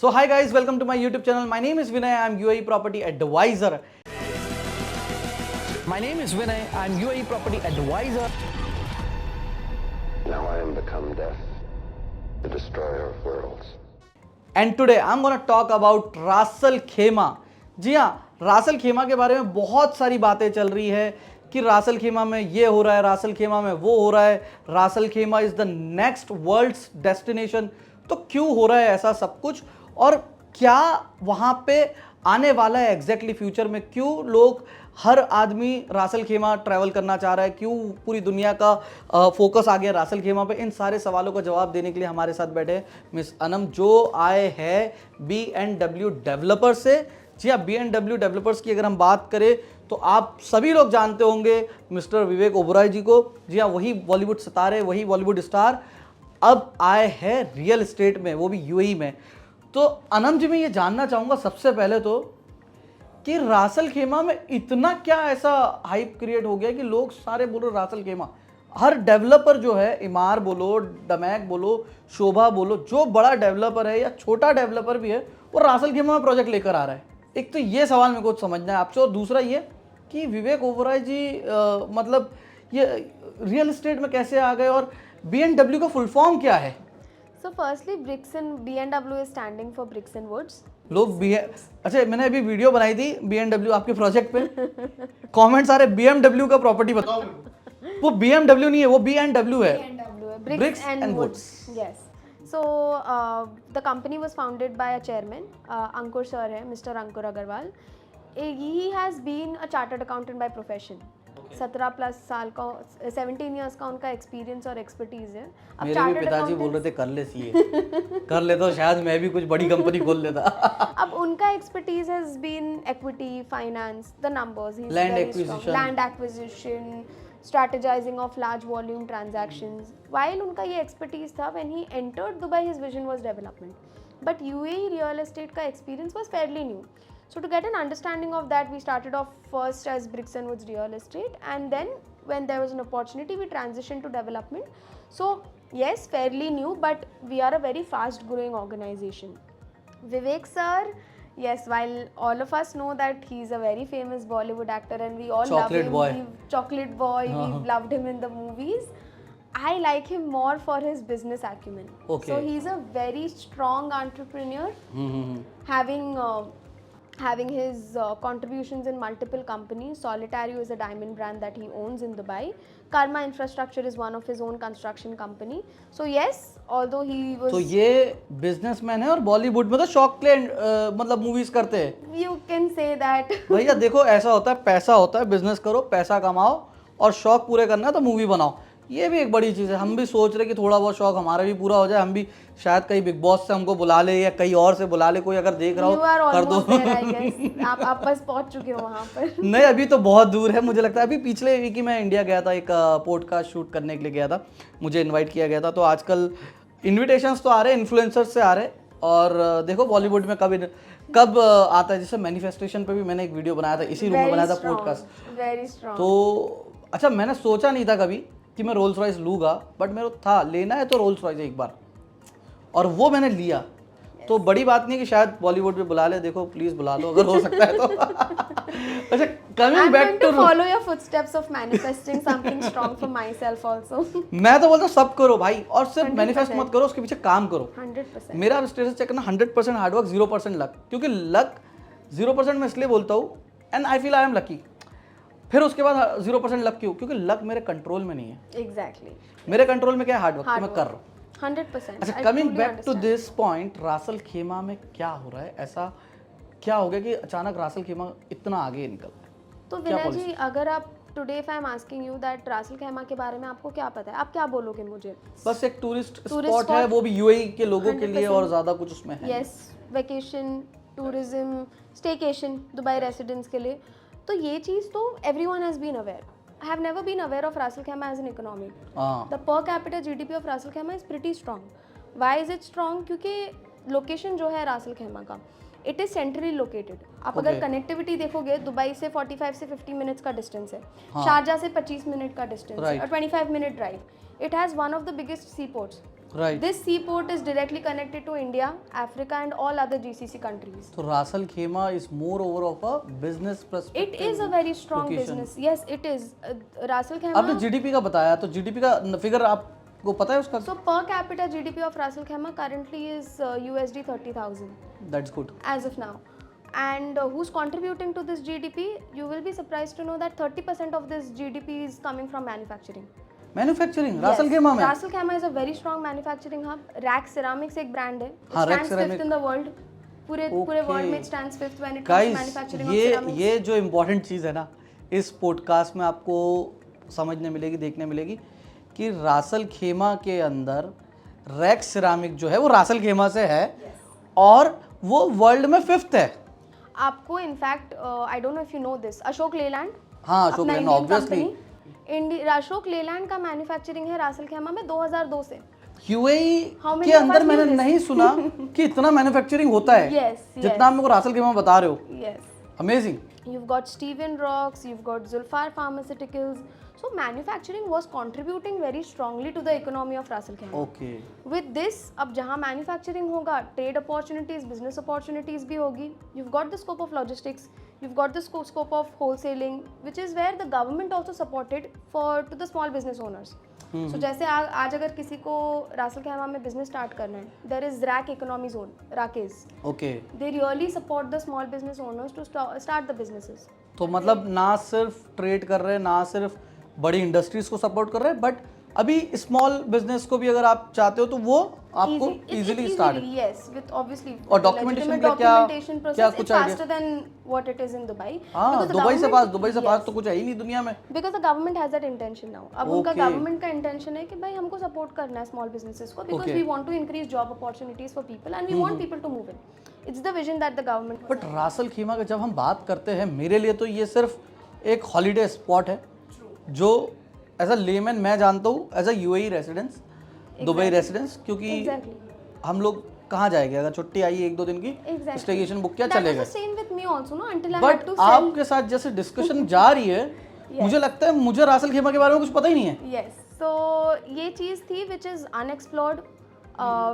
So hi guys, welcome to my YouTube channel. My name is Vinay. I'm UAE Property Advisor. My name is Vinay. I'm UAE Property Advisor. Now I am become death, the destroyer of worlds. And today I'm gonna talk about रासल खेमा. जी हाँ, रासल खेमा के बारे में बहुत सारी बातें चल रही है कि रासल खेमा में ये हो रहा है, रासल खेमा में वो हो रहा है, Ras Al Khaimah is the next world's destination. तो क्यों हो रहा है ऐसा सब कुछ और क्या वहाँ पे आने वाला है एग्जैक्टली फ्यूचर में, क्यों लोग हर आदमी रासल खेमा ट्रैवल करना चाह रहा है, क्यों पूरी दुनिया का फोकस आ गया रासल खेमा पे. इन सारे सवालों का जवाब देने के लिए हमारे साथ बैठे मिस अनम जो आए हैं B&W डेवलपर से. जी हाँ, B&W डेवलपर्स की अगर हम बात करें तो आप सभी लोग जानते होंगे मिस्टर विवेक ओबराय जी को. जी हाँ, वही बॉलीवुड सितारे, वही बॉलीवुड स्टार अब आए हैं रियल एस्टेट में, वो भी यूएई में. तो अनम जी मैं ये जानना चाहूँगा सबसे पहले तो कि रासल खेमा में इतना क्या ऐसा हाइप क्रिएट हो गया कि लोग सारे बोलो रासल खेमा. हर डेवलपर जो है, इमार बोलो, डमैक बोलो, शोभा बोलो, जो बड़ा डेवलपर है या छोटा डेवलपर भी है वो रासल खेमा में प्रोजेक्ट लेकर आ रहा है. एक तो ये सवाल मेरे को समझना है आपसे, और दूसरा ये कि विवेक ओबराय जी मतलब ये रियल एस्टेट में कैसे आ गए और B&W का फुल फॉर्म क्या है? So firstly, B&W is standing for Bricks and Woods. लोग अच्छा, मैंने अभी वीडियो बनाई थी B&W आपके प्रोजेक्ट पे. कमेंट्स आ रहे BMW का प्रॉपर्टी बताओ. वो BMW नहीं है, वो B&W है. B&W, Bricks and Woods. Yes. So the company was founded by a chairman, Ankur sir है, Mr. Ankur Agarwal. He has been a chartered accountant by profession. 17+ साल का, 17 ईयर्स का उनका एक्सपीरियंस और एक्सपर्टीज है. अब मेरे भी पिताजी बोल रहे थे कर ले सीए, कर ले तो शायद मैं भी कुछ बड़ी कंपनी खोल लेता. अब उनका expertise has been equity, finance, the numbers, he is Land very acquisition. Strong. Land acquisition, strategizing of large volume transactions. While उनका ये expertise था, when he entered Dubai, his vision was development. But UAE real estate का experience was fairly new. So to get an understanding of that, we started off first as Bricks and Woods Real Estate, and then when there was an opportunity, we transitioned to development. So yes, fairly new, but we are a very fast growing organization. Vivek sir, yes, while all of us know that he's a very famous Bollywood actor and we all Chocolate love him, boy. Chocolate Boy, we've loved him in the movies. I like him more for his business acumen. Okay. So he's a very strong entrepreneur, having his contributions in multiple companies. Solitario is a diamond brand that he owns in Dubai. Karma Infrastructure is one of his own construction company. So yes, although he was... तो ये businessman है और बॉलीवुड में तो शौक के लिए मतलब मूवीज करते हैं. You can say that. भैया देखो ऐसा होता है, पैसा होता है, बिजनेस करो, पैसा कमाओ और शौक पूरे करना है तो मूवी बनाओ. ये भी एक बड़ी चीज़ है. हम भी सोच रहे कि थोड़ा बहुत शौक हमारा भी पूरा हो जाए, हम भी शायद कहीं बिग बॉस से हमको बुला ले या कहीं और से बुला ले, कोई अगर देख रहा हो कर दो. आप बस पहुंच चुके हो वहाँ पर. नहीं, अभी तो बहुत दूर है. मुझे लगता है अभी पिछले वीक ही मैं इंडिया गया था, एक पॉडकास्ट शूट करने के लिए गया था, मुझे इनवाइट किया गया था. तो आजकल इन्विटेशंस तो आ रहे हैं, इन्फ्लुएंसर्स से आ रहे हैं. और देखो बॉलीवुड में कब आता है. जैसे मैनिफेस्टेशन पे भी मैंने एक वीडियो बनाया था, इसी रूम में बनाया था पॉडकास्ट. Very strong. तो अच्छा, मैंने सोचा नहीं था कभी कि मैं रोल्स रॉयस लूँगा, बट मेरे को था लेना है तो रोल्स रॉयस एक बार, और वो मैंने लिया. तो बड़ी बात नहीं कि शायद बॉलीवुड में बुला ले, देखो प्लीज बुला लो अगर हो सकता है तो. अच्छा, coming back to follow your footsteps of manifesting something strong for myself also. मैं तो बोलता हूँ सब करो भाई, और सिर्फ मैनिफेस्ट मत करो, उसके पीछे काम करो. 100%. मेरा स्टेटस चेक करना 100% हार्डवर्क, 0% लक. क्योंकि लक 0% मैं इसलिए बोलता हूँ, and I feel I am lucky. फिर उसके बाद 0% लक क्यों? क्योंकि लक मेरे कंट्रोल में नहीं है. एग्जैक्टली. मेरे कंट्रोल में क्या है? हार्डवर्क. मैं कर रहा हूँ. 100%. अच्छा, coming back to this point, Ras Al Khaimah में क्या हो रहा है? ऐसा क्या हो गया कि अचानक रासल खेमा इतना आगे निकल रहा है? तो विनय जी, अगर आप today if I am asking you that रासल खेमा के बारे में आपको क्या पता है, आप क्या बोलोगे मुझे? बस एक टूरिस्ट स्पॉट है, वो भी यूएई के लोगों के लिए, और ज्यादा कुछ उसमें है. Yes, vacation, tourism, staycation, Dubai residents के लिए. तो ये चीज़ तो everyone has been aware. I have never been aware of Ras Al Khaimah as an economy. The per capita GDP of Ras Al Khaimah is pretty strong. Why is it strong? क्योंकि location जो है Ras Al Khaimah का, it is centrally located. आप अगर connectivity देखोगे, Dubai से 45 से 50 minutes का डिस्टेंस है, शारजा से 25 मिनट का डिस्टेंस है, और 25 minute drive. It has one of the biggest sea ports. Right. This seaport is directly connected to India, Africa, and all other GCC countries. तो रासल खेमा is more over of a business perspective. It is a very strong location. business. Yes, it is. Ras Al आपने Khaimah. GDP का बताया, तो GDP का figure आपको पता है उसका? So per capita GDP of Ras Al Khaimah currently is USD 30,000 That's good. as of now. And who's contributing to this GDP? You will be surprised to know that 30% of this GDP is coming from manufacturing. Manufacturing रासल Khaimah में? Ras Al Khaimah is a very strong manufacturing hub. Rack Ceramics एक brand है. It हाँ, Rack stands Ceramic. fifth in the world. पूरे Okay. world में it stands fifth when it comes to guys, manufacturing of ceramics. ये जो important चीज़ है ना, इस पॉडकास्ट में आपको समझने मिलेगी, देखने मिलेगी कि रासल खेमा के अंदर रैक सिरामिक जो है वो रासल खेमा से है और वो वर्ल्ड में 5th है। आपको in fact I don't know if you know this, Ashok Leyland, हाँ, अशोक लेलैंड ऑब्वियसली। अशोक लेलैंड का मैन्युफैक्चरिंग है रासल खेमा में 2002 से। यूएई How many के of अंदर us मैंने knew this? नहीं सुना कि इतना मैन्युफैक्चरिंग होता है। Yes, जितना आप मेरे को रासल खेमा बता रहे हो, Yes. Amazing. You've got Steven Rocks, you've got Zulfar Pharmaceuticals. So manufacturing was contributing very strongly to the economy of Ras Al Khaimah. Okay, With this, अब जहाँ manufacturing होगा, trade opportunities, business opportunities भी होगी. You've got the scope of logistics, you've got the scope of wholesaling, which is where the government also supported to the small business owners. So जैसे आज अगर किसी को रास अल खैमा में बिजनेस स्टार्ट करना है, there is RAK economy zone, RAKEZ. Okay. They really support the small business owners to start the businesses. तो मतलब ना सिर्फ ट्रेड कर रहे हैं, ना सिर्फ बड़ी इंडस्ट्रीज को सपोर्ट कर रहे हैं, बट अभी स्मॉल बिजनेस को भी अगर आप चाहते हो तो वो आपको इजीली स्टार्ट है। Yes, with obviously और documentation legitimate के क्या documentation process, क्या it's कुछ idea? faster than what it is in Dubai. हाँ, Because the दुबई से government- पास yes, तो कुछ है ही नहीं दुनिया में। because the government has that intention now. अब उनका Okay. गवर्नमेंट का इंटेंशन है कि भाई हमको सपोर्ट करना है स्मॉल बिजनेसेस को, because Okay. we want to increase job opportunities for people and we want people to move in. It's the vision that the government. But रासल खीमा का जब हम बात करते हैं, मेरे लिए तो ये सिर्फ एक हॉलीडे स्पॉट है जो एज अ लेमैन मैं जानता हूँ, as a UAE residence, Dubai residence, क्योंकि Exactly. हम लोग कहाँ जाएंगे अगर छुट्टी आई 1-2 दिन की, Exactly. स्टेकेशन बुक क्या That was चलेगा। the same with me also, no? Until I had but to sell. आपके साथ जैसे डिस्कशन जा रही है, मुझे लगता है मुझे रासल खेमा के बारे में कुछ पता ही नहीं है। Yes. So ये चीज़ थी which is unexplored,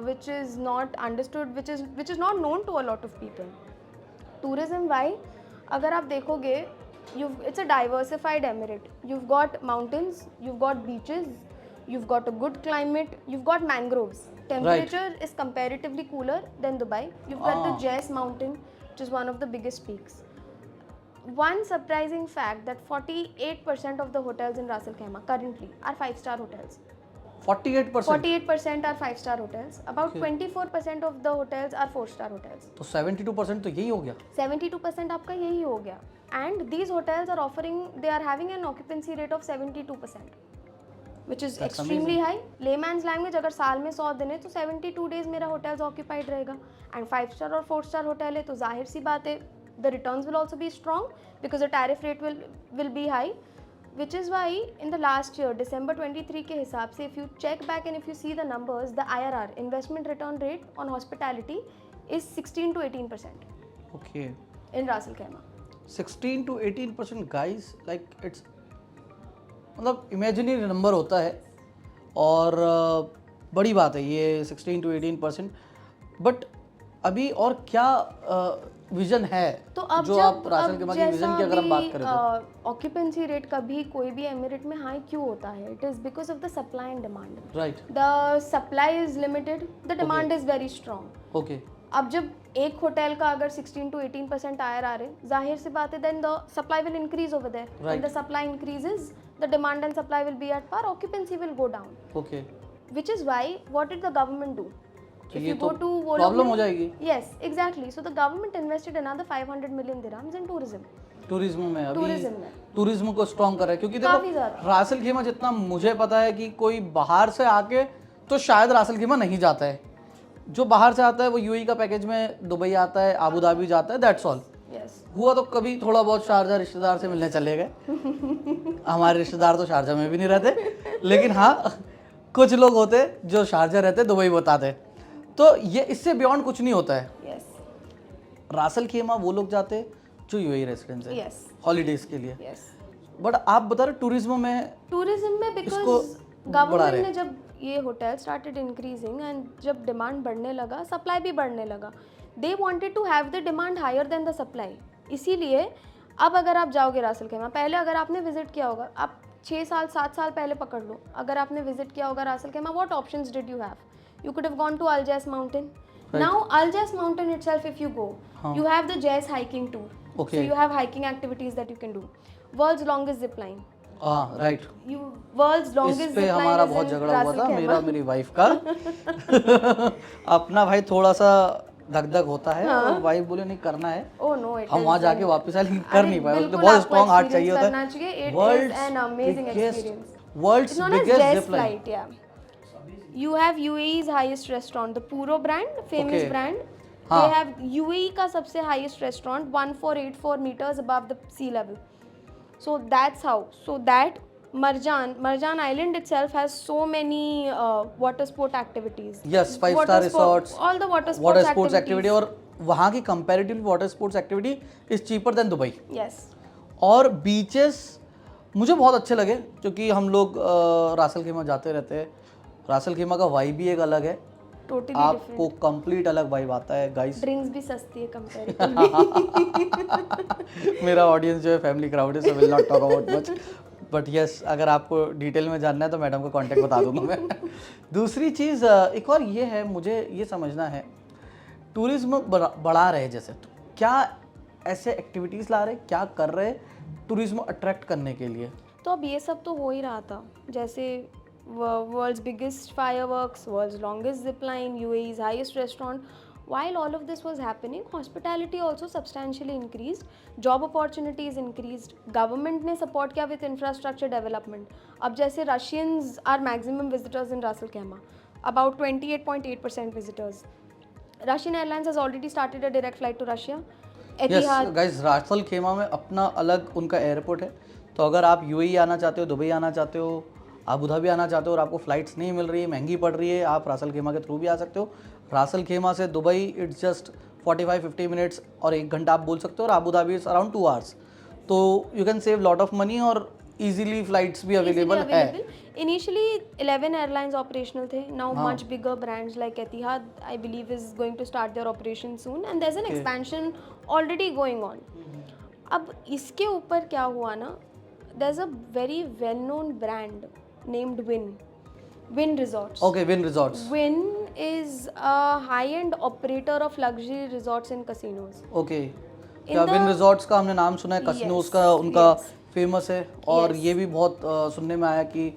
which is not understood, which is not known to a lot of people. Tourism why? अगर आप देखोगे, it's a diversified emirate. You've got mountains, you've got beaches, you've got a good climate, you've got mangroves. Temperature is comparatively cooler than Dubai. You've got the Jais mountain, which is one of the biggest peaks. One surprising fact that 48% of the hotels in Ras Al Khaimah currently are 5-star hotels. 48%। 48% are 5-star hotels. About 24% of the hotels are 4-star hotels. तो 72% तो यही हो गया। 72% आपका यही हो गया. And these hotels are having an occupancy rate of 72%, which is That's extremely high. Layman's language, अगर साल में 100 दिन है तो 72 days मेरा hotels occupied रहेगा. And 5-star और 4-star hotel है तो जाहिर सी बात है, the returns will also be strong because the tariff rate will be high. Which is why in the last year, December 23 के हिसाब से, if you check back and if you see the numbers, the IRR, investment return rate on hospitality, is 16 to 18% okay, in Ras Al Khaimah. 16 to 18% guys, like it's मतलब imaginary number होता है और बड़ी बात है ये 16 to 18%। बट अभी और क्या विजन है तो अब जो आप रासल खेमा के विजन की अगर हम बात करें तो? ऑक्यूपेंसी रेट कभी कोई भी एमिरेट में हाई क्यों होता है? It is because of the supply and demand. Right, the supply is limited, the demand is very strong. Okay. अब जब एक होटल का अगर 16 to 18% IRR है, जाहिर सी बात है, then the supply will increase over there. When the supply increases, the demand and supply will be at par, occupancy will go down. Okay, Which is why what did the government do? तो ये तो problem हो जाएगी। Yes, exactly. So the government invested another 500 million dirhams in tourism. Tourism में अभी Tourism में. Tourism को strong कर रहा है, क्योंकि काफी देखो ज्यादा। रासल खेमा जितना मुझे पता है कि कोई बाहर से आके तो शायद रासल खेमा नहीं जाता है। जो बाहर से आता है वो यूएई का पैकेज में दुबई आता है, आबू धाबी जाता है, दैट्स ऑल। Yes. हुआ तो कभी थोड़ा बहुत शारजा रिश्तेदार से मिलने चले गए। हमारे रिश्तेदार तो शारजा में भी नहीं रहते, लेकिन हाँ कुछ लोग होते जो शारजा रहते दुबई बताते। तो ये इससे बियॉन्ड कुछ नहीं होता है। Yes. रासल खेमा वो लोग जाते जो यूएई रेसिडेंट्स है Yes. हॉलीडेज के लिए। Yes. बट आप बता रहे टूरिज्म में टूरिज्म में इसको बिकॉज बढ़ा गवर्नमेंट रहे ने जब ये होटल स्टार्टेड इंक्रीजिंग एंड जब डिमांड बढ़ने लगा सप्लाई भी बढ़ने लगा, they wanted to have the demand higher than the supply. इसीलिए अब अगर आप जाओगे रासल खेमा, पहले अगर आपने विजिट किया होगा, आप 6 साल 7 साल पहले पकड़ लो, अगर आपने विजिट किया होगा रासल खेमा, what options did you have? You could have gone to Al Jais Mountain. Right. Now Al Jais Mountain itself, if you go, you have the Jais hiking tour. Okay. So you have hiking activities that you can do. World's longest zip line. हाँ right, World's longest इस पे zip line हमारा is बहुत in झगड़ा हुआ Ras Al था, Khaimah. मेरा मेरी वाइफ का। अपना भाई थोड़ा सा धक धक होता है और वाइफ बोले नहीं करना है, Oh no, it हम is वहाँ जाके an- वापस आए लेकिन कर अरे नहीं पाए, उसके बिल्कुल बहुत आपको स्ट्रॉन्ग हार्ट experience चाहिए करना होता चाहिए. है। It is an amazing experience. World's It's known as biggest Jais zip line. flight, yeah. You have UAE's highest restaurant, the Puro brand, famous Okay. brand. हाँ. They have UAE का सबसे highest restaurant, 1484 meters above the sea level. So that's how. So that Marjan Island itself has so many water sport activities. Yes, 5 Water star sport- resorts, all the water water sports sports activity, activities. और वहाँ की comparatively water sports activity is cheaper than Dubai. Yes. और beaches मुझे बहुत अच्छे लगे क्योंकि हम लोग रासल खेमा जाते रहते हैं। रासल खेमा का वाइब भी एक अलग है, Totally आपको different. कंप्लीट अलग वाइब आता है गाइस। Drinks भी सस्ती है comparatively. मेरा ऑडियंस जो है फैमिली क्राउड है, so will not talk about much, but yes अगर आपको डिटेल में जानना है तो मैडम का कांटेक्ट बता दूंगा मैं। दूसरी चीज़ एक और ये है, मुझे ये समझना है, टूरिज्म बढ़ा रहे जैसे, तो क्या ऐसे एक्टिविटीज़ ला रहे, क्या कर रहे टूरिज्म अट्रैक्ट करने के लिए? तो अब ये सब तो हो ही रहा था, जैसे world's biggest fireworks, world's longest zip line, UAE's highest restaurant. While all of this was happening, hospitality also substantially increased, job opportunities increased, government ने support किया with infrastructure development. अब जैसे Russians are maximum visitors in Ras Al Khaimah, about 28.8% visitors. Russian Airlines has already started a direct flight to Russia. Yes Etihad. Guys, रासल Khaimah में अपना अलग उनका airport है, तो अगर आप यूएई आना चाहते हो, दुबई आना चाहते हो, अबू धाबी आना चाहते हो और आपको फ़्लाइट्स नहीं मिल रही है, महंगी पड़ रही है, आप रासल खेमा के थ्रू भी आ सकते हो। रासल खेमा से दुबई इट्स जस्ट 45-50 मिनट्स और 1 घंटा आप बोल सकते हो, और अबू धाबी इज़ अराउंड 2 आवर्स, तो you can save lot of money और इजीली फ्लाइट्स भी अवेलेबल है। Initially 11 airlines operational थे, now much bigger brands like Etihad I believe is going to start their operation soon and there's an expansion already going on. अब इसके ऊपर क्या हुआ ना, there's a very well known brand named Wynn Resorts. Okay, win resorts. Wynn is a high-end operator of luxury resorts and casinos. Okay, क्या the- win resorts का हमने नाम सुना है, कसिनोज Yes, का उनका yes. फेमस है, और Yes. ये भी बहुत सुनने में आया कि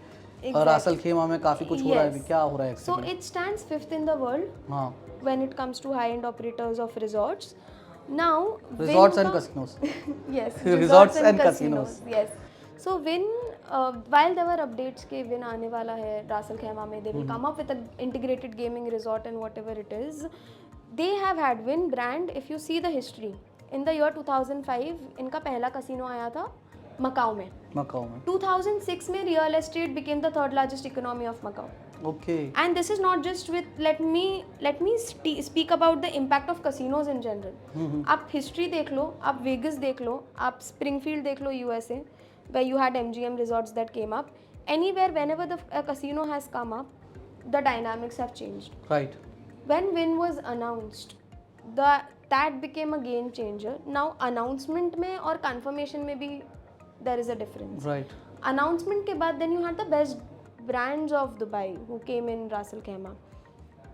रासल खेमा में काफ़ी कुछ हो रहा है अभी, Yes. क्या हो रहा है So actually? it stands 5th in the world हाँ, when it comes to high-end operators of resorts. Now resorts Wynn and का- casinos. yes, Resorts and casinos. Yes. So Wynn, while there were updates के Wynn आने वाला है Ras Al Khaimah में, they will come up with an integrated gaming resort and whatever it is. They have had Wynn brand. If you see the history, in the year 2005 इनका पहला casino आया था मकाऊ में. मकाऊ में। 2006 में real estate became the third largest economy of Macau. Okay, And this is not just with let me speak about the impact of casinos in general. आप history देख लो, आप वेगस देख लो, आप स्प्रिंगफील्ड देख लो USA, where you had MGM resorts that came up. Anywhere whenever a casino has come up, the dynamics have changed. Right. When Wynn was announced, that became a game changer. Now announcement में और confirmation में भी there is a difference. Right. Announcement के बाद then you had the best brands of Dubai who came in Ras Al Khaimah.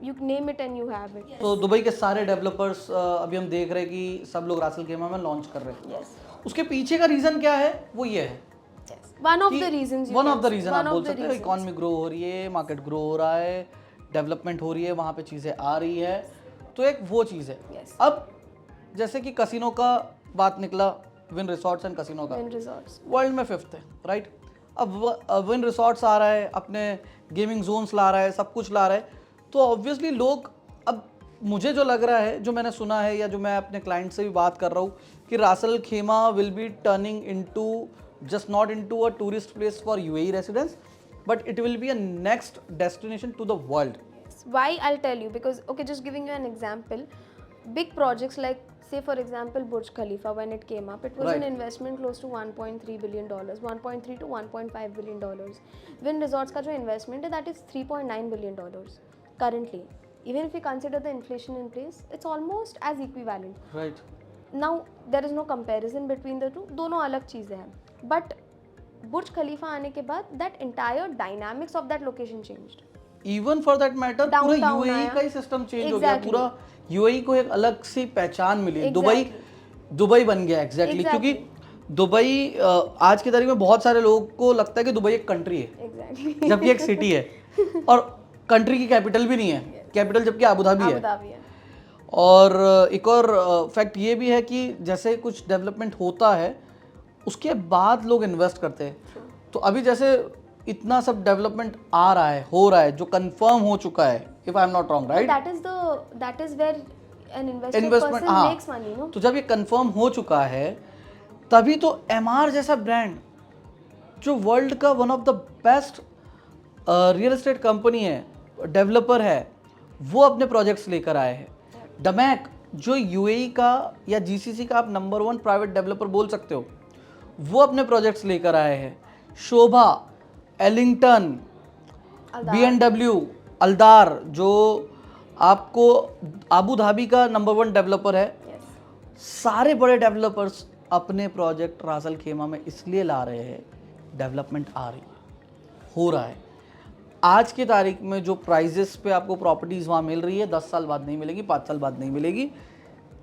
You name it and you have it. तो Dubai के सारे developers अभी हम देख रहे हैं कि सब लोग रासल खेमा में लॉन्च कर रहे हैं। Yes. उसके पीछे का रीज़न क्या है? वो ये है, Yes. One of the reasons. One of the reason आप बोल सकते हो, reasons. इकॉनमी ग्रो हो रही है, मार्केट ग्रो हो रहा है, डेवलपमेंट हो रही है, वहाँ पे चीज़ें आ रही है, तो एक वो चीज़ है। Yes. अब जैसे कि कसिनो का बात निकला, विन रिसॉर्ट्स एंड कसिनो का Wynn resorts. वर्ल्ड में 5th है, राइट? अब विन रिसॉर्ट्स आ रहा है, अपने गेमिंग जोन्स ला रहा है, सब कुछ ला रहा है, तो ऑब्वियसली लोग, अब मुझे जो लग रहा है, जो मैंने सुना है या जो मैं अपने क्लाइंट से भी बात कर रहा हूँ, कि Ras al Khaimah will be turning into just not into a tourist place for UAE residents, but it will be a next destination to the world. Why I'll tell you, because okay, just giving you an example, big projects like say for example Burj Khalifa, when it came up, it was Right. an investment close to 1.3 billion dollars, 1.3 to 1.5 billion dollars. Wynn Resorts का जो investment है, that is 3.9 billion dollars currently. Even if we consider the inflation in place, it's almost as equivalent. Right Now there is no comparison between the two, दोनों अलग चीज़ें हैं. But बुर्ज खलीफा आने के बाद that entire dynamics of that location changed. Even for that matter पूरा Downtown UAE आया। का ही सिस्टम चेंज हो गया, Exactly. पूरा यूएई को एक अलग सी पहचान मिली. Exactly. दुबई बन गया एग्जैक्टली Exactly. क्योंकि दुबई आज की तारीख में बहुत सारे लोगों को लगता है कि दुबई एक कंट्री है Exactly. जबकि एक सिटी है, और कंट्री की कैपिटल भी नहीं है, कैपिटल जबकि अबू धाबी अबू है. धाबी है. और एक और फैक्ट ये भी है कि जैसे कुछ डेवलपमेंट होता है उसके बाद लोग इन्वेस्ट करते हैं. तो अभी जैसे इतना सब डेवलपमेंट आ रहा है, हो रहा है, जो कंफर्म हो चुका है, if I am not wrong, right? That is where an invested investment, person हाँ. makes money, no? तो जब ये कंफर्म हो चुका है तभी तो एमआर जैसा ब्रांड जो वर्ल्ड का one of the best real estate company है, डेवलपर है, वो अपने प्रोजेक्ट्स लेकर आए हैं. डमैक जो यूएई का या जीसीसी का आप नंबर 1 प्राइवेट डेवलपर बोल सकते हो, वो अपने प्रोजेक्ट्स लेकर आए हैं. शोभा, एलिंगटन, BMW, अल्दार जो आपको अबू धाबी का नंबर 1 डेवलपर है, Yes. सारे बड़े डेवलपर्स अपने प्रोजेक्ट रासल खेमा में इसलिए ला रहे हैं, डेवलपमेंट आ रही है, हो रहा है. आज की तारीख में जो प्राइजेस पे आपको प्रॉपर्टीज़ वहाँ मिल रही है, 10 साल बाद नहीं मिलेगी, 5 साल बाद नहीं मिलेगी,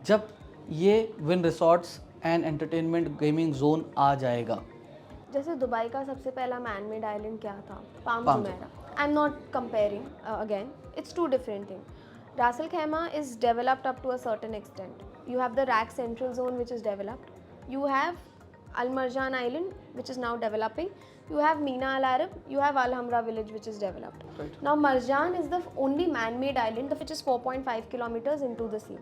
जब ये Wynn resorts and entertainment gaming zone आ जाएगा. जैसे दुबई का सबसे पहला मैन मेड आइलैंड क्या था? Palm Palm Jumeirah. I am not comparing again, it's to different thing. रासल Khaima is developed up to a certain extent. You have the rack central zone which is developed. You have Al Marjan Island, which is now developing. You have Mina Al Arab. You have Al Hamra village, which is developed. Right. Now Marjan is the only man-made island which is 4.5 kilometers into the sea.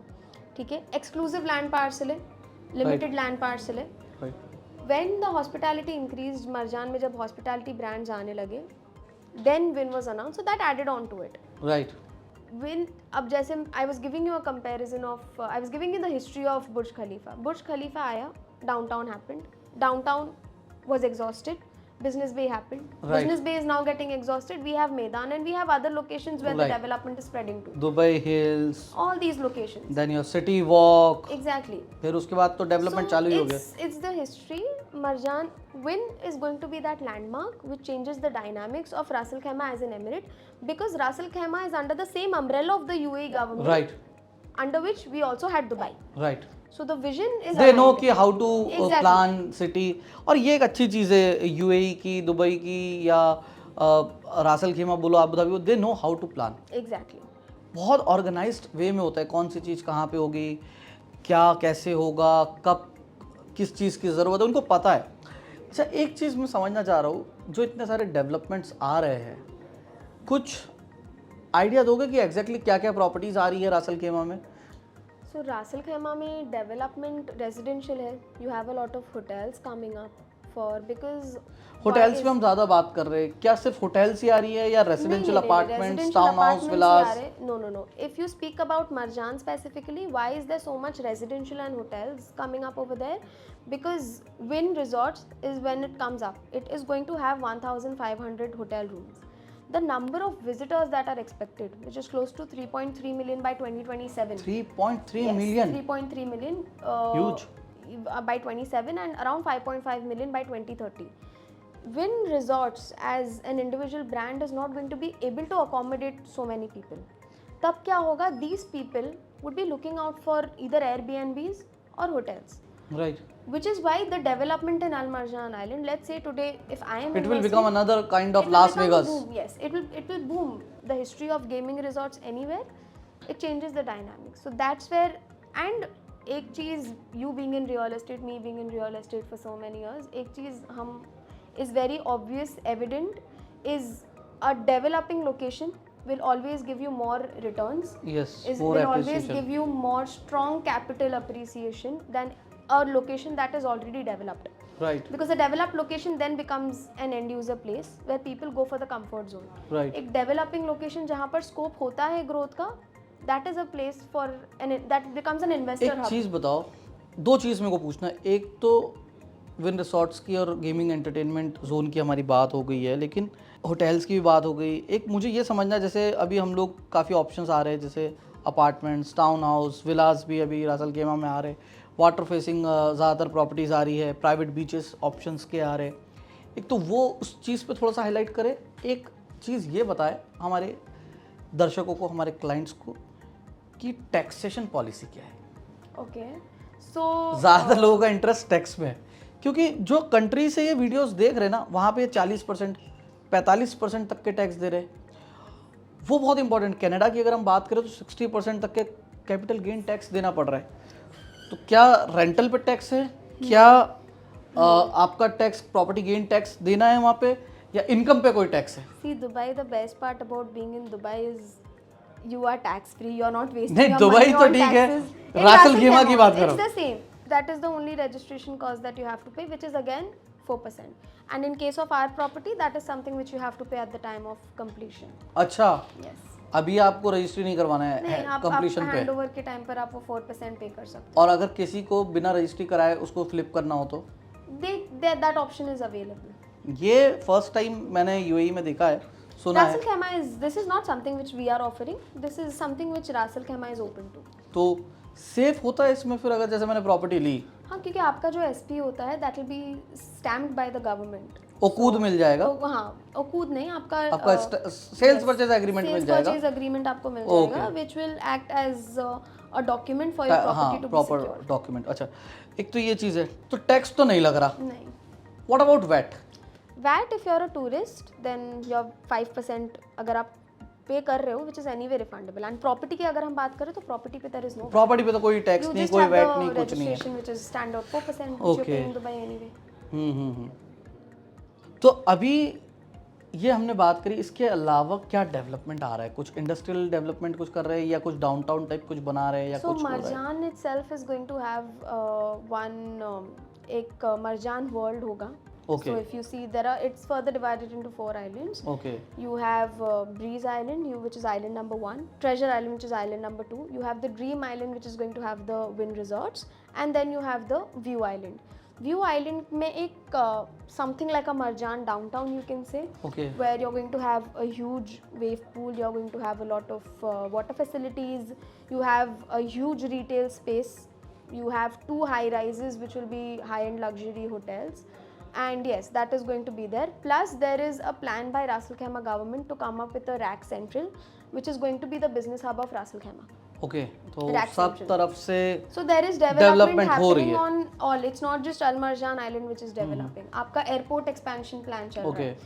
ठीक है, exclusive land parcel है, limited land parcel है. Right. When the hospitality increased, Marjan में जब hospitality brands आने लगे, then Wynn was announced, so that added on to it. Right. Wynn, अब जैसे I was giving you a comparison of, I was giving you the history of Burj Khalifa. Burj Khalifa आया, downtown happened. Downtown was exhausted. Business Bay happened. Right. Business Bay is now getting exhausted. We have Maidan and we have other locations where Right. the development is spreading to. Dubai Hills, All these locations. Then your City Walk, Exactly. फिर उसके बाद तो development So चालू ही हो गया. it's the history. Marjan, Wynn is going to be that landmark which changes the dynamics of Ras Al Khaimah as an emirate, because Ras Al Khaimah is under the same umbrella of the UAE government, Right. under which we also had Dubai. Right. So the vision is they know aligned. कि how to Exactly. Plan city. और ये एक अच्छी चीज़ है UAE की, Dubai की, या Ras al Khaimah बोलो, Abu Dhabi, they know how to plan. Exactly. बहुत ऑर्गेनाइज्ड वे में होता है, कौन सी चीज़ कहाँ पे होगी, क्या कैसे होगा, कब किस चीज़ की ज़रूरत है, उनको पता है. अच्छा, एक चीज़ मैं समझना चाह रहा हूँ, जो इतने सारे डेवलपमेंट्स आ रहे हैं, कुछ आइडिया दोगे कि एग्जैक्टली क्या क्या प्रॉपर्टीज़ आ रही है रासल खेमा में? So Ras Al Khaimah में development residential है. You have a lot of hotels coming up for, because hotels पे हम ज़्यादा बात कर रहे हैं, क्या सिर्फ होटल्स ही आ रही है या residential apartments, town house, Vilas? No. If you speak about Marjan specifically, why is there so much residential and hotels coming up over there? Because Wynn Resorts is, when it comes up, it is going to have 1,500 hotel rooms. The number of visitors that are expected, which is close to 3.3 million by 2027. 3.3 Yes, million. 3.3 million. Huge. By 27 and around 5.5 million by 2030. Wynn Resorts as an individual brand is not going to be able to accommodate so many people. तब क्या होगा? These people would be looking out for either Airbnbs or hotels. Right. Which is why the development in Al Marjan Island, let's say today, if I am It will investing, become another kind of it will Las become Vegas. boom. Yes, it will boom. The history of gaming resorts anywhere, it changes the dynamics. So that's where, and एक चीज़, you being in real estate, me being in real estate for so many years, एक चीज़ हम is very obvious, evident, is a developing location will always give you more returns. Yes, Is more will always appreciation. give you more strong capital appreciation than a location that is already developed. Right. Because a developed location then becomes an end user place where people go for the comfort zone. Right. एक developing location जहाँ पर scope होता है growth का, that is a place for that becomes an investor एक hub. चीज़ बताओ, दो चीज़ मेरे को पूछना है। एक तो विन रिसॉर्ट्स की और गेमिंग एंटरटेनमेंट जोन की हमारी बात हो गई है, लेकिन होटल्स की भी बात हो गई। एक मुझे ये समझना है, जैसे अभी हम लोग काफ़ी ऑप्शंस आ रहे हैं, जैसे अपार्टमेंट्स, टाउन हाउस, विलास भी अभी रासल खेमा में आ रहे, वाटर फेसिंग ज़्यादातर प्रॉपर्टीज़ आ रही है, प्राइवेट बीचेस ऑप्शंस के आ रहे। एक तो वो उस चीज़ पे थोड़ा सा हाईलाइट करें। एक चीज़ ये बताए हमारे दर्शकों को, हमारे क्लाइंट्स को, कि टैक्सेशन पॉलिसी क्या है। Okay, so ज़्यादातर लोगों का इंटरेस्ट टैक्स में है, क्योंकि जो कंट्री से ये वीडियोस देख रहे हैं ना, वहाँ पे 40%, 45% तक के टैक्स दे रहे हैं। वो बहुत इंपॉर्टेंट। कनाडा की अगर हम बात करें तो 60% तक के कैपिटल गेन टैक्स देना पड़ रहा है। तो क्या रेंटल पे टैक्स है, क्या आपका टैक्स प्रॉपर्टी गेन टैक्स देना है वहाँ पे, या इनकम पे कोई टैक्स है? see Dubai, the best part about being in Dubai is you are tax free. You are not wasting नहीं, your दुबई money तो on ठीक है, taxes. In रासल Ras Al खेमा Khaimah की बात also, करो। it's the same. That is the only registration cost that you have to pay, which is again 4%. And in case of our property, that is something which you have to pay at the time of completion. अच्छा, Yes. अभी आपको registry नहीं करवाना नहीं, है आप completion पे, handover के टाइम पर आप वो 4% पे कर सकते और अगर किसी को बिना रजिस्ट्री कराए उसको फ्लिप करना हो तो? हो. That option is available. ये फर्स्ट टाइम मैंने यूएई में देखा है, सुना है। Ras Al Khaimah this is not something which we are offering. This is something which Ras Al Khaimah is open to. तो सेफ होता है इसमें फिर, अगर जैसे मैंने प्रॉपर्टी ली, हाँ, क्योंकि आपका जो एसपी होता है that will be stamped by the government. ओकूद मिल जाएगा, तो हाँ, ओकूद नहीं, आपका आपका सेल्स परचेज एग्रीमेंट मिल जाएगा, परचेज एग्रीमेंट आपको मिल Okay. जाएगा, which will act as a document for your हाँ, property to be proper secured. Document. अच्छा, एक तो ये चीज़ है। तो टैक्स तो नहीं लग रहा। नहीं. What about VAT? VAT, if you're a tourist, then your 5% अगर आप पे कर रहे हो, which is anyway refundable. And property की अगर हम बात करें तो property पे there is no. प्रॉपर्टी पे तो कोई टैक्स You नहीं, just कोई have वैट the नहीं, कुछ नहीं है। registration which is standard 4% which you're Okay. paying in Dubai anyway. हम्म। तो अभी ये हमने बात करी, इसके अलावा क्या डेवलपमेंट आ रहा है? कुछ इंडस्ट्रियल डेवलपमेंट कुछ कर रहे हैं, या कुछ डाउनटाउन टाइप कुछ बना रहे हैं, या So कुछ हो रहा है? Marjan itself is going to have एक Marjan world होगा. Okay. So if you see there are, it's further divided into 4 islands. Okay, You have Breeze Island, which is island number 1, Treasure Island, which is island number 2. You have the Dream Island, which is going to have the wind resorts, and then you have the View Island. View Island में एक something like a Marjan downtown, you can say, okay, where you're going to have a huge wave pool, you're going to have a lot of water facilities, you have a huge retail space, you have 2 high rises which will be high-end luxury hotels. And yes, that is going to be there. Plus, there is a plan by Ras Al Khaimah government to come up with a RAC Central, which is going to be the business hub of Ras Al Khaimah. Okay. तो Rack सब Central. तरफ से So there is Development development हो रही happening है। on all. It's not just Al Marjan Island which is developing. आपका airport expansion plan चल रहा है.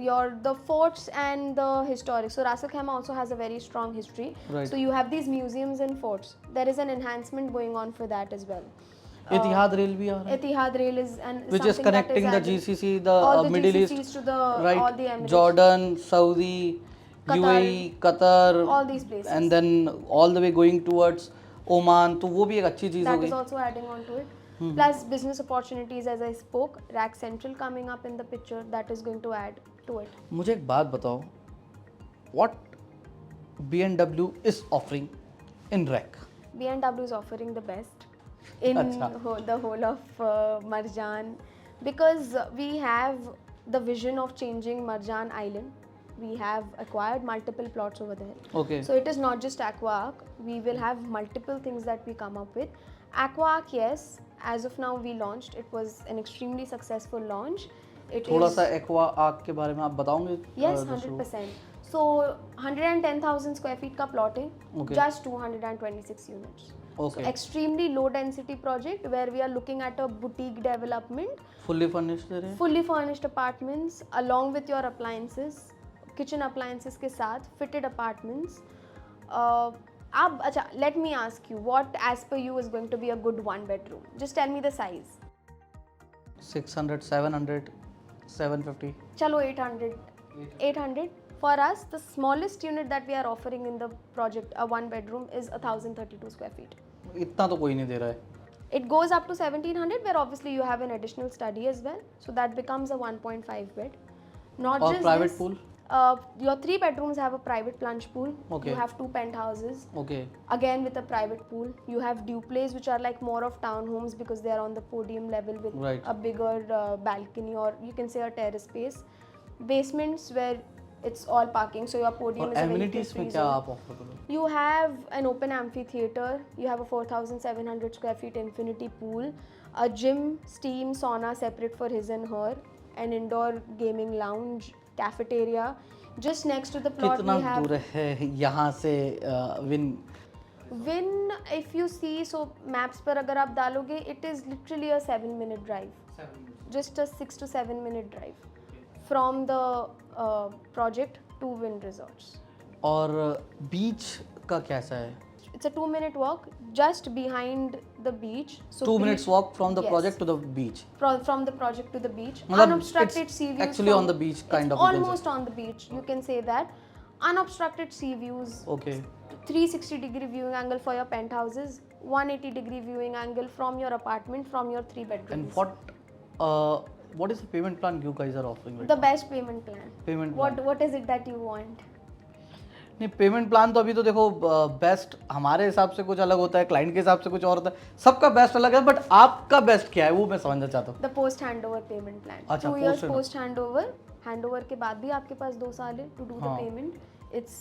Your the forts and the historic. So Ras Al Khaimah also has a very strong history. Right. So you have these museums and forts. There is an enhancement going on for that as well. Etihad Rail भी आ रहा है, Etihad Rail is and which is something that connecting the adding- GCC, all the the Middle GCCs East, to the right? all the Emirates. Jordan, Saudi, Qatar. UAE, Qatar, All these places. and then all the way going towards Oman. तो वो भी एक अच्छी चीज़ हो That is गई। also adding on to it. Plus business opportunities, as I spoke, RAC Central coming up in the picture, that is going to add to it. मुझे एक बात बताओ, what B&W is offering in RAC? B&W is offering the best in Acha. the whole of Marjan, because we have the vision of changing Marjan Island. We have acquired multiple plots over there. Okay. So it is not just Aquark. We will have multiple things that we come up with. Aquark, yes, as of now we launched. It was an extremely successful launch. It थोड़ा is- सा aqua arc के बारे में आप बताओगे? Yes, दर्शकों को? 100%. So 110,000 square feet का plot है, Okay. just 226 units. Okay. So extremely low density project where we are looking at a boutique development, fully furnished दे रहे हैं? fully furnished apartments along with your appliances, kitchen appliances के साथ fitted apartments. अब अच्छा, let me ask you, what as per you is going to be a good 1 bedroom? Just tell me the size. 600, 700, 750. चलो 800. 800. For us, the smallest unit that we are offering in the project, a 1 bedroom, is 1032 square feet. इतना तो कोई नहीं दे रहा है। It goes up to 1700, where obviously you have an additional study as well, so that becomes a 1.5 bed. Not और just private this, pool? Your 3 bedrooms have a private plunge pool. Okay. You have 2 penthouses. Okay. Again with a private pool. You have duplays which are like more of townhomes because they are on the podium level with Right. a bigger balcony, or you can say a terrace space. Basements where it's all parking, so your podium और is a vehicle amenities में free क्या zone. आप offer करोगे? You have an open amphitheater, you have a 4,700 square feet infinity pool, a gym, steam, sauna separate for his and her, an indoor gaming lounge, cafeteria. Just next to the plot कितना we have दूर है यहाँ से win? Win. If you see, so maps पर अगर आप डालोगे, it is literally a 7-minute drive. Just a 6 to 7 minute drive from the project to Win Resorts. और बीच का कैसा है? It's a 2-minute walk just behind the beach. So 2 minutes walk from the Yes. project to the beach. From the project to the beach. मतलब Unobstructed it's sea views. actually on the beach kind of, you can say. Almost on the beach. You can say that. Unobstructed sea views. Okay. 360-degree viewing angle for your penthouses. 180-degree viewing angle from your apartment, from your 3 bedrooms. And what is the payment plan you guys are offering right The now? best payment plan. Payment What plan. What is it that you want? नहीं, payment plan तो अभी तो देखो best हमारे हिसाब से कुछ अलग होता है, क्लाइंट के हिसाब से कुछ और होता है, सबका बेस्ट अलग है, बट आपका बेस्ट क्या है वो मैं समझना चाहता हूँ. The post handover payment plan. अच्छा, 2 years post post handover. Handover के बाद भी आपके पास 2 साल है to do the हाँ. payment. It's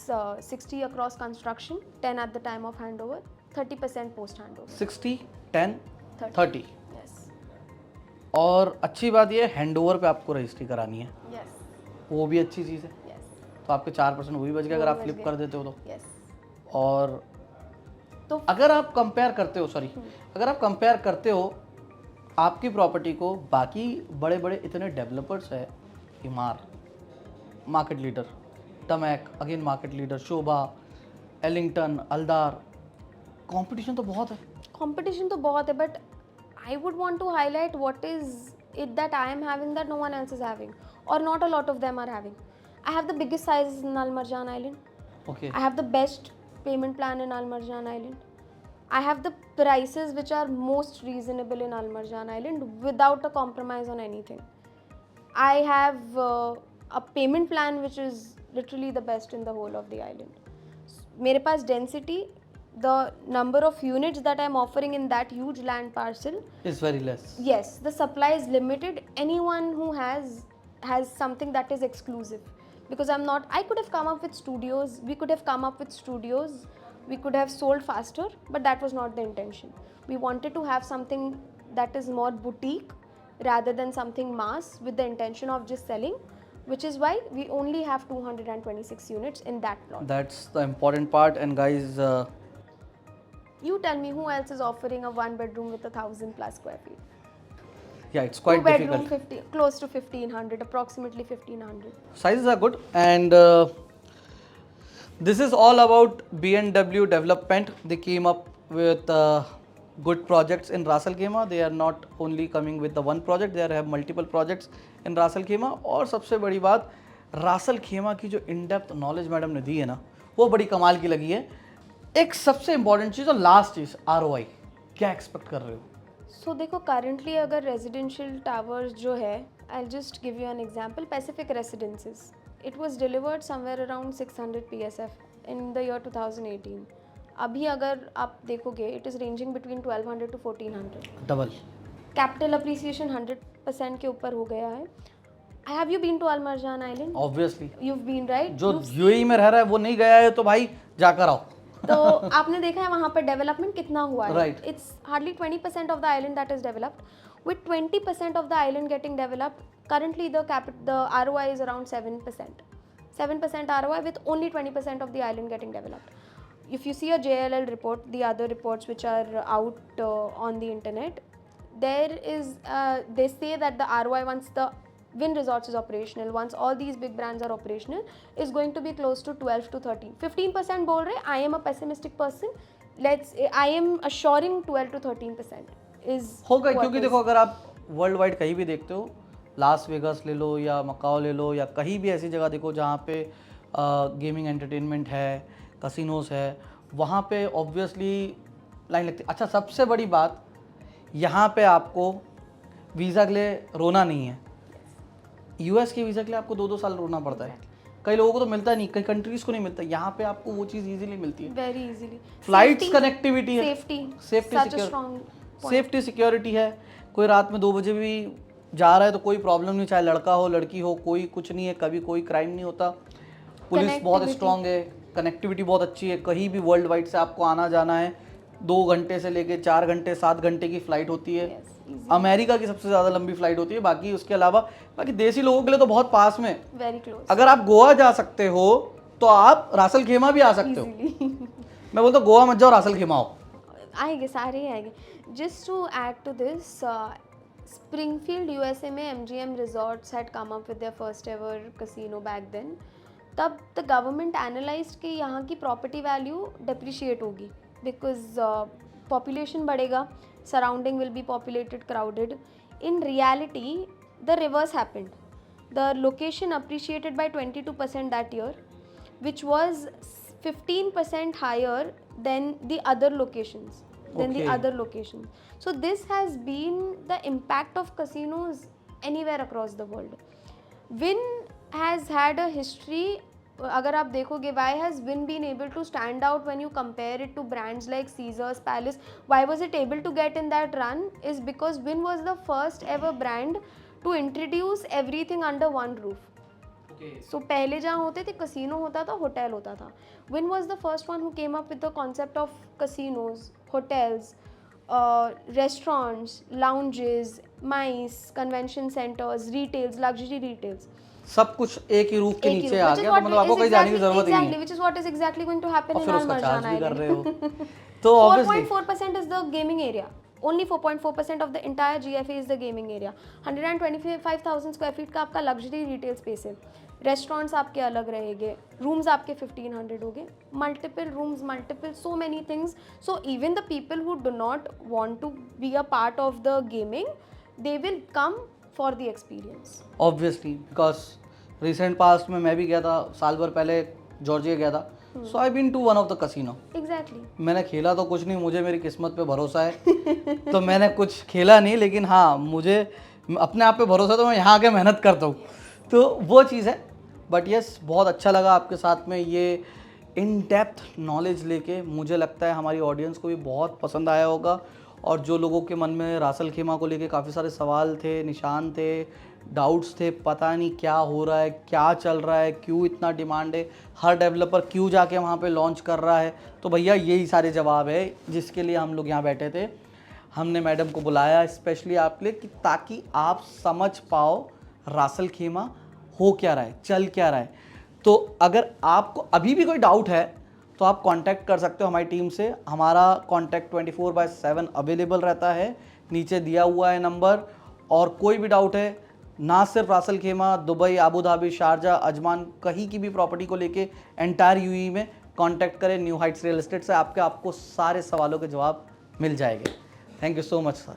60 across construction, 10 at the time of handover, 30% post handover. 60, 10, 30. Yes. और अच्छी बात ये हैंडओवर पे आपको रजिस्ट्री करानी है, Yes. वो भी अच्छी चीज़ है. Yes. तो आपके 4% वो भी बच गए अगर वो आप बच फ्लिप गए. कर देते हो तो. Yes. और तो अगर आप कंपेयर करते हो, सॉरी, अगर आप कंपेयर करते हो आपकी प्रॉपर्टी को बाकी बड़े बड़े इतने डेवलपर्स है, Emaar market leader, Damac again market leader, Sobha, Ellington, Aldar, competition तो बहुत है. competition तो बहुत है, but I would want to highlight what is it that I am having that no one else is having, or not a lot of them are having. I have the biggest sizes in Al Marjan Island. Okay. I have the best payment plan in Al Marjan Island. I have the prices which are most reasonable in Al Marjan Island without a compromise on anything. I have a payment plan which is literally the best in the whole of the island. मेरे पास density, the number of units that I am offering in that huge land parcel, it's very less. yes, the supply is limited. Anyone who has something that is exclusive, because I'm not, I could have come up with studios, we could have come up with studios, we could have sold faster, but that was not the intention. We wanted to have something that is more boutique rather than something mass, with the intention of just selling, which is why we only have 226 units in that plot. That's the important part. And guys You tell me who else is offering a 1 bedroom with 1,000 plus square feet? yeah, it's 2 quite bedroom, difficult. close to 1,500, approximately 1,500. Sizes are good, and this is all about B&W development. They came up with good projects in Ras Al Khaimah. They are not only coming with the one project, they have multiple projects in Ras Al Khaimah. और सबसे बड़ी बात, रास अल खेमा की जो in depth knowledge madam ने दी है ना, वो बड़ी कमाल की लगी है. एक सबसे इम्पॉर्टेंट चीज़ और लास्ट चीज़, ROI क्या एक्सपेक्ट कर रहे हो? सो देखो, करंटली अगर रेजिडेंशियल टावर्स जो है, I just give you an example, Pacific Residences, it was delivered somewhere around 600 PSF in the year 2018. अभी अगर आप देखोगे, it is ranging between 1,200 to 1,400. Double. Capital appreciation 100% के ऊपर हो गया है. Have you been to Al Marjan island? Obviously you been, right? जो यूएई में रह रहा है वो नहीं गया है तो भाई जाकर आओ. तो आपने देखा है वहाँ पर डेवलपमेंट कितना हुआ है. Right. It's hardly 20% of the island that is developed. With 20% of the island getting developed, currently the ROI is around 7%. 7% ROI with only 20% of the island getting developed. If you see a JLL report, the other reports which are out on the internet, there is they say that the ROI once the Win Resorts is operational, once all these big brands are operational, is going to be close to 12 to 13. 15% बोल रहे. I am a pessimistic person. I am assuring 12 to 13% is होगा, what क्योंकि is. देखो अगर आप world wide कहीं भी देखते हो, लास वेगास ले लो या मकाओ ले लो या कहीं भी ऐसी जगह देखो जहाँ पे गेमिंग एंटरटेनमेंट है, कसिनोस है, वहाँ पे ऑब्वियसली लाइन लगती है. अच्छा, सबसे बड़ी बात, यहाँ पे आपको वीज़ा के लिए रोना नहीं है. यूएस के वीज़ा के लिए आपको 2-2 साल रोना पड़ता है. कई लोगों को तो मिलता नहीं, कई कंट्रीज को नहीं मिलता, यहाँ पे आपको वो चीज़ इजीली मिलती है। Very easily. फ्लाइट्स कनेक्टिविटी है, सेफ्टी सेफ्टी सिक्योरिटी है। कोई रात में 2 बजे भी जा रहा है तो कोई प्रॉब्लम नहीं, चाहे लड़का हो लड़की हो, कोई कुछ नहीं है, कभी कोई क्राइम नहीं होता। पुलिस बहुत स्ट्रांग है, कनेक्टिविटी बहुत अच्छी है, कहीं भी वर्ल्ड वाइड से आपको आना जाना है 2 घंटे से लेके 4 घंटे 7 घंटे की फ़्लाइट होती है। अमेरिका की सबसे ज़्यादा लंबी फ्लाइट होती है। बाकी उसके अलावा बाकी देसी लोगों के लिए तो बहुत पास में, वेरी क्लोज। अगर आप गोवा जा सकते हो तो आप रासल खेमा भी आ सकते हो। मैं बोलता हूँ गोवा मत जाओ, रासल खेमा हो। आएंगे, सारे ही आएंगे। Just to add to this, Springfield USA में MGM resorts had come up with their first ever casino back then. तब द गवर्नमेंट एनालाइज्ड कि यहाँ की प्रॉपर्टी वैल्यू डिप्रिशिएट होगी बिकॉज पॉपुलेशन बढ़ेगा, surrounding will be populated, crowded. In reality the reverse happened, the location appreciated by 22% that year, which was 15% higher than the other locations, So this has been the impact of casinos anywhere across the world. Wynn has had a history, अगर आप देखोगे, why has Wynn been able to stand out when you compare it to brands like Caesars Palace? Why was it able to get in that run? Is because Wynn was the first ever brand to introduce everything under one roof. सो पहले जहाँ होते थे casino होता था, hotel होता था। Win was the first one who came up with the concept of casinos, hotels, restaurants, lounges, mice, convention centres, retails, luxury retails, सब कुछ एक ही रूफ के नीचे आ गया, तो मतलब आपको कहीं जाने की जरूरत ही नहीं है। which is what is exactly going to happen और in फिर our उसका चार्ज Marjan भी कर Island. रहे हो तो obviously 4.4% is the gaming area. Only 4.4% of the entire GFA is the gaming area. 125,000 square feet का आपका luxury retail space है। रेस्टोरेंट्स आपके अलग रहेंगे, रूम्स आपके 1500 होंगे, multiple rooms, multiple so many things. So even the people who do not want to be a part of the gaming, they will come for the experience. Obviously, because recent past में मैं भी गया था, साल भर पहले Georgia गया था। So I been to one of the casino. Exactly. मैंने खेला तो कुछ नहीं, मुझे मेरी किस्मत पे भरोसा है तो मैंने कुछ खेला नहीं, लेकिन हाँ मुझे अपने आप पे भरोसा है तो मैं यहाँ आके मेहनत करता हूँ, तो वो चीज़ है। बट यस, बहुत अच्छा लगा आपके साथ में ये इन डेप्थ नॉलेज लेके। मुझे लगता है हमारी ऑडियंस को भी बहुत पसंद आया होगा, और जो लोगों के मन में रासल खेमा को लेके काफ़ी सारे सवाल थे, निशान थे, डाउट्स थे, पता नहीं क्या हो रहा है, क्या चल रहा है, क्यों इतना डिमांड है, हर डेवलपर क्यों जाके वहाँ पे लॉन्च कर रहा है, तो भैया यही सारे जवाब है जिसके लिए हम लोग यहाँ बैठे थे। हमने मैडम को बुलाया स्पेशली आपके लिए कि ताकि आप समझ पाओ रासल खेमा हो क्या रहा है, चल क्या रहा है। तो अगर आपको अभी भी कोई डाउट है तो आप कांटेक्ट कर सकते हो हमारी टीम से। हमारा कांटेक्ट 24/7 अवेलेबल रहता है, नीचे दिया हुआ है नंबर। और कोई भी डाउट है, ना सिर्फ रासल खेमा, Dubai, Abu Dhabi, Sharjah, Ajman, कहीं की भी प्रॉपर्टी को लेके एंटायर यूएई में कांटेक्ट करें न्यू हाइट्स रियल एस्टेट से, आपको सारे सवालों के जवाब मिल जाएंगे। Thank you so much sir.